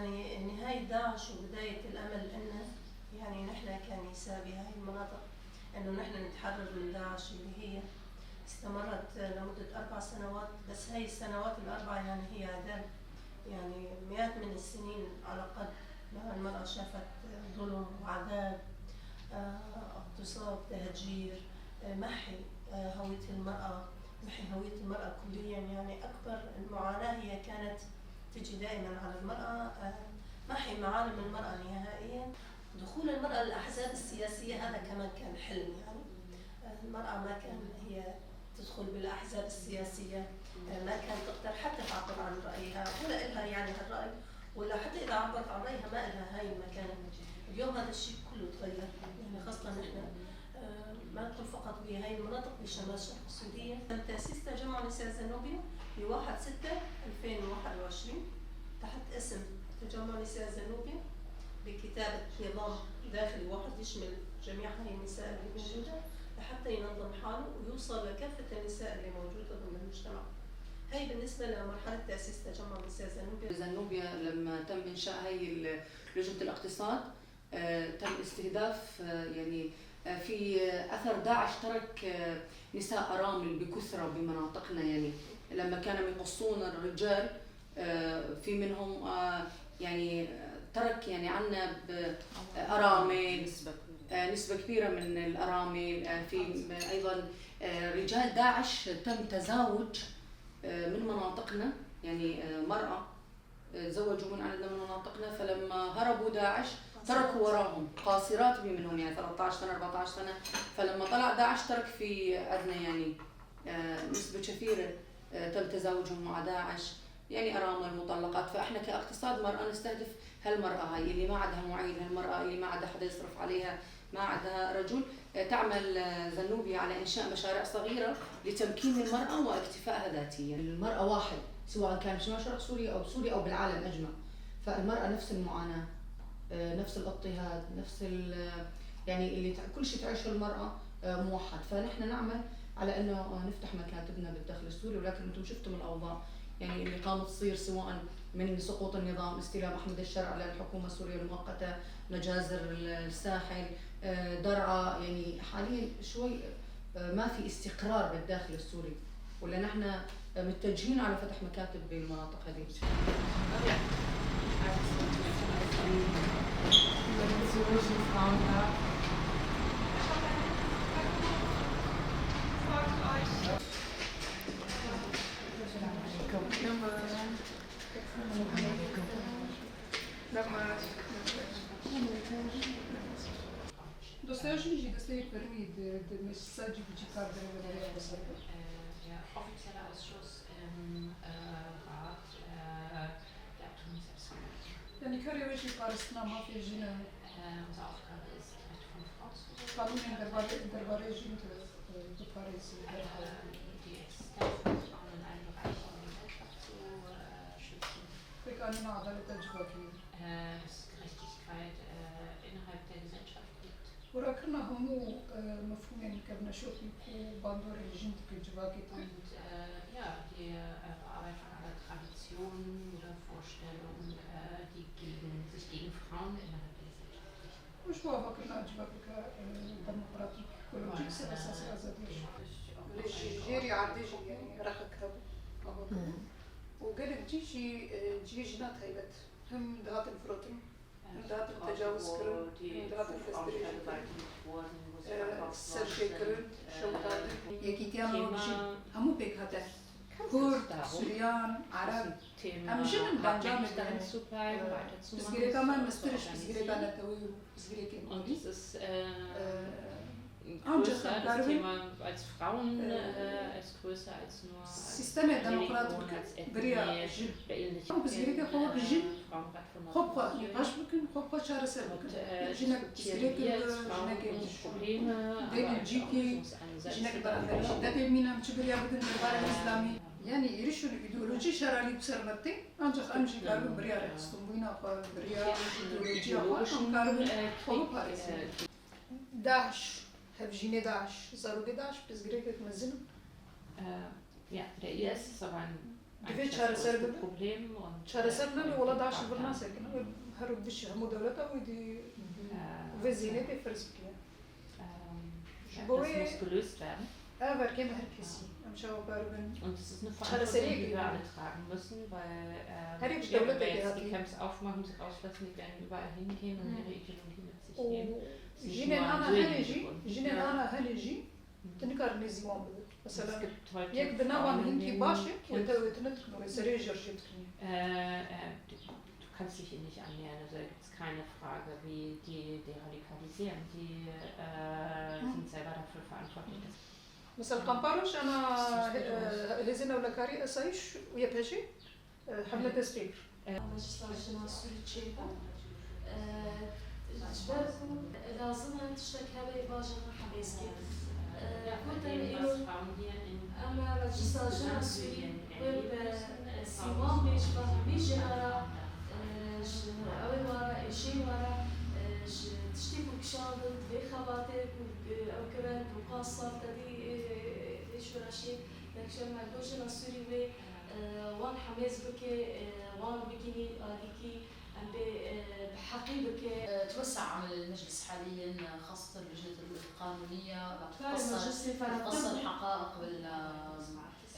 يعني نهاية داعش وبداية الأمل إنه يعني نحن كنساء بهاي المناطق إنه نحن نتحرر من داعش اللي هي استمرت لمدة 4 سنوات. بس هاي السنوات الأربعة يعني هي عدد يعني مئات من السنين على قد ما المرأة شافت ظلم وعذاب، اغتصاب، تهجير، محي هوية المرأة، محي هوية المرأة كليا. يعني أكبر المعاناة هي كانت تجي دائما على المرأة، محي معالم المرأة نهائيا. دخول المرأة للأحزاب السياسية هذا كمان كان حلم. يعني المرأة ما كان هي تدخل بالأحزاب السياسية، ما كانت تقدر حتى تعبر عن رأيها ولا إلها يعني هالرأي، ولا حتى إذا عبرت عن رأيها ما إلها هاي المكانة. اليوم هذا الشيء كله تغير، يعني خاصة نحن ما نكون فقط بهاي المناطق بشمال الشرق السورية. تم تأسيس تجمع نساء زنوبيا ب 1/6/2021 تحت اسم تجمع نساء زنوبيا، بكتابة نظام داخلي واحد يشمل جميع هاي النساء اللي موجودة لحتى ينظم حاله ويوصل لكافة النساء اللي موجودة ضمن المجتمع. هاي بالنسبة لمرحلة تأسيس تجمع نساء زنوبيا. زنوبيا لما تم إنشاء هاي لجنة الاقتصاد تم استهداف يعني في أثر داعش ترك نساء أرامل بكثرة بمناطقنا. يعني لما كانوا يقصون الرجال في منهم يعني ترك يعني عنا أرامل، نسبة كبيرة من الأرامل. في أيضا رجال داعش تم تزاوج من مناطقنا، يعني مرأة تزوجوا من عندنا من مناطقنا، فلما هربوا داعش تركوا وراهم قاصرات منهم يعني 13 سنة 14 سنة. فلما طلع داعش ترك في عندنا يعني نسبة كثيرة تم تزاوجهم مع داعش، يعني أرامل مطلقات. فإحنا كاقتصاد مرأة نستهدف هالمرأة هاي اللي ما عندها معين، هالمرأة اللي ما عندها حدا يصرف عليها، ما عندها رجل. تعمل زنوبيا على إنشاء مشاريع صغيرة لتمكين المرأة واكتفائها ذاتيا. المرأة واحد سواء كان بشمال شرق سوريا أو بسوريا أو بالعالم أجمع، فالمرأة نفس المعاناة، نفس الاضطهاد، نفس يعني اللي كل شيء تعيشه المرأة موحد. فنحن نعمل على انه نفتح مكاتبنا بالداخل السوري، ولكن انتم شفتم الاوضاع يعني اللي قامت تصير سواء من سقوط النظام، استلام احمد الشرع على الحكومه السوريه المؤقته، مجازر الساحل، درعا. يعني حاليا شوي ما في استقرار بالداخل السوري، ولا نحن متجهين على فتح مكاتب بالمناطق هذه. Dostajesz dostaje permit de messaggi digitali delle Der offizielle Ausschuss im Rat der Autonomie Selbstverwaltung. يعني كاري وجهي قارستنا ما في جنة. Unsere Aufgabe ist, die Rechte von Frauen zu قانون درباره جنة بفارس. die Existenz von Frauen in allen Bereichen der Gesellschaft zu schützen. بقانون عدالة أجباكي. Dass Gerechtigkeit innerhalb der Gesellschaft gibt. وراكنا همو مفهومين كبنا شوفي كو باندور جنة كجباكي. Und ja, die Bearbeitung aller Traditionen oder Vorstellungen, die sich gegen Frauen innerhalb der Gesellschaft richten. وش هو فكرنا أجباكي كديمقراطيك كولوجيك أساسي أزاديش. جيري عديجي يعني راخك هبو. وقالك جي جنات هيبت هم دهات الفروتين، هم دهات التجاوز كرن، هم دهات الفستريشن كرن، سرشي كرن، شوطان يكيتيان وجي همو بيك هذا كرد، سوريان، عرب هم جنن بانجام بس غيرك ما مسترش بس غيرك أنا توي بس غيرك Und es ist größer, das Thema als Frauen als größer als nur Religion, als Ethnie oder ähnliche Probleme, يعني يرشوا الإيديولوجيا شرالي بسرمتي أنجح أمشي كارو بريارة استنبوينا بريارة إيديولوجيا أخوة كارو خلو باريس داعش هفجيني داعش زارو داعش بس غيرك مزنو ja, der IS ist aber eigentlich شهر das größte سربنا Problem. Und, شهر سربنا ولا داعش ja, برنا ساكن هرب بش هم دولته ودي äh, وزينة بفرسبيا ja, Boe- das muss gelöst werden. أفر كم هركسي أم شو باربن Und es ist eine Schade, dass Verantwortung, er die wir regelt. alle tragen müssen, weil Hätte ich ja, Stelle wenn wir jetzt gehabt, die die- Camps aufmachen, sich rauslassen, die werden überall hingehen und ihre Ideologie mit sich nehmen. وجينا أنا هنجي جينا أنا هنجي تنكر نزيمان بده Es مثلا gibt heute يك بنوان Frauen in هنكي den باشا Camps. وتنتكنو سرير جرجتكني Du kannst dich hier nicht annähern, also da gibt es keine Frage, wie die deradikalisieren. Die sind selber dafür verantwortlich. Dass مثلا قنباروش أنا هزينا ولا كاري أسايش ويا بيجي حملة تسبيك legislasyona Suriçe'de lazım tiştekleri bajana habeski. Guten ilo ama legislasyona Suri ve sivan beş bahmi jara ev vara eşi vara tiştek kuşadı ve xabatı öküven mukasar tabi şuraşı yakşam legislasyona Suri ve وان حماس بك وان بكني هيكي عم بحقي بك توسع عمل المجلس حاليا خاصة اللجنة القانونية فعلا تقص الحقائق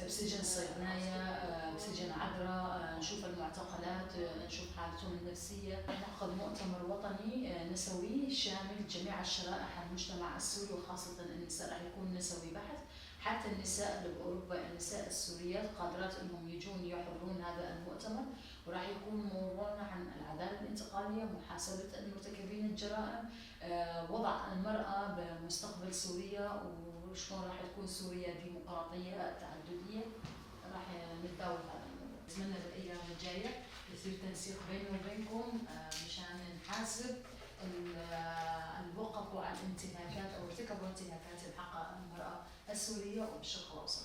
بسجن صيدنايا بسجن عذراء نشوف المعتقلات نشوف حالتهم النفسية. نعقد مؤتمر وطني نسوي شامل جميع الشرائح المجتمع السوري وخاصة النساء. راح يكون نسوي بحث حتى النساء اللي بأوروبا النساء السوريات قادرات انهم يجون يحضرون هذا المؤتمر وراح يكون موضوعنا عن العدالة الانتقالية محاسبة المرتكبين الجرائم وضع المرأة بمستقبل سوريا وشلون راح تكون سوريا ديمقراطية تعددية. راح نتداول هذا الموضوع. أتمنى بالأيام الجاية يصير تنسيق بيني وبينكم مشان نحاسب اللي وقفوا على الانتهاكات أو ارتكبوا انتهاكات بحق المرأة السورية وبالشرق الأوسط.